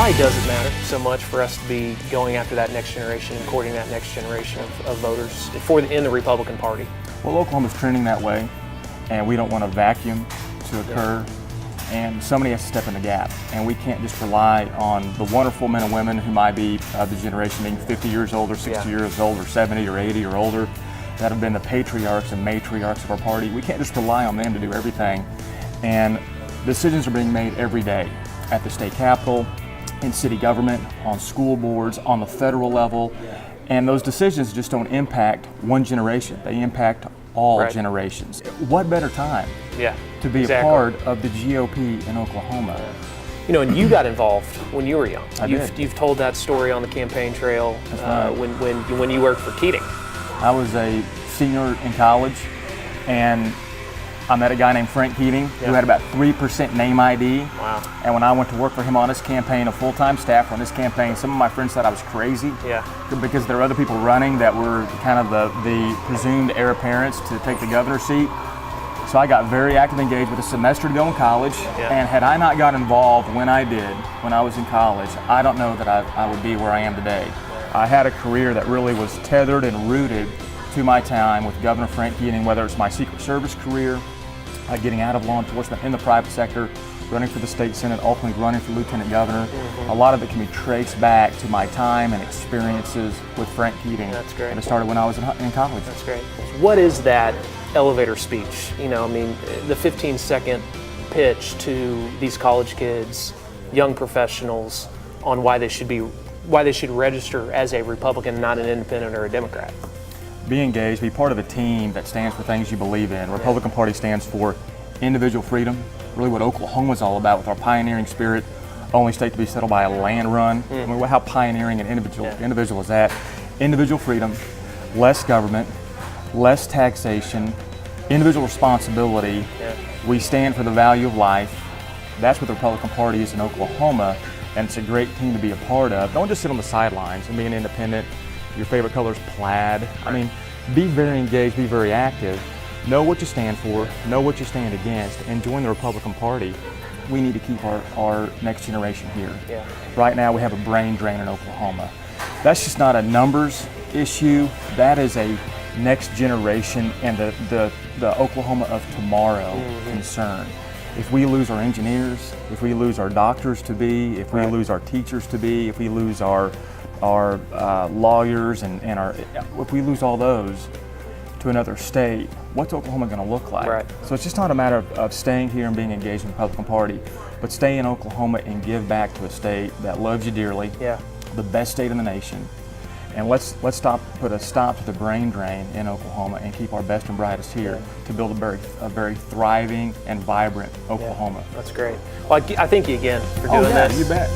Why does it matter so much for us to be going after that next generation and courting that next generation of voters in the Republican Party? Well, Oklahoma's trending that way, and we don't want a vacuum to occur. And somebody has to step in the gap, and we can't just rely on the wonderful men and women who might be the generation being 50 years old or 60 years old or 70 or 80 or older that have been the patriarchs and matriarchs of our party. We can't just rely on them to do everything. And decisions are being made every day at the state capitol, in city government, on school boards, on the federal level. And those decisions just don't impact one generation. They impact all generations. What better time to be a part of the GOP in Oklahoma? You know, and you got involved when you were young. You've told that story on the campaign trail when you worked for Keating. I was a senior in college, and I met a guy named Frank Keating who had about 3% name ID. Wow. And when I went to work for him on his campaign, a full-time staffer on his campaign, some of my friends thought I was crazy because there were other people running that were kind of the presumed heir apparents to take the governor's seat. So I got very actively engaged with a semester to go in college, and had I not got involved when I did, when I was in college, I don't know that I would be where I am today. I had a career that really was tethered and rooted to my time with Governor Frank Keating, whether it's my Secret Service career, getting out of law enforcement in the private sector, running for the state senate, ultimately running for lieutenant governor. A lot of it can be traced back to my time and experiences with Frank Keating. That's great. And it started when I was in college. That's great. What is that elevator speech? You know, I mean, the 15-second pitch to these college kids, young professionals, on why they should register as a Republican, not an independent or a Democrat. Be engaged, be part of a team that stands for things you believe in. Republican Party stands for individual freedom, really what Oklahoma's all about with our pioneering spirit, only state to be settled by a land run. I mean, how pioneering and individual is that? Individual freedom, less government, less taxation, individual responsibility. We stand for the value of life. That's what the Republican Party is in Oklahoma, and it's a great team to be a part of. Don't just sit on the sidelines and be an independent. Your favorite color is plaid. I mean, be very engaged, be very active. Know what you stand for, know what you stand against, and join the Republican Party. We need to keep our next generation here. Right now we have a brain drain in Oklahoma. That's just not a numbers issue. That is a next generation and the Oklahoma of tomorrow concern. If we lose our engineers, if we lose our doctors to be, if we lose our teachers to be, if we lose our lawyers and if we lose all those to another state, what's Oklahoma going to look like? So it's just not a matter of staying here and being engaged in the Republican Party, but stay in Oklahoma and give back to a state that loves you dearly, the best state in the nation. And let's put a stop to the brain drain in Oklahoma and keep our best and brightest here to build a very thriving and vibrant Oklahoma. That's great. Well, I thank you again for doing this. You bet.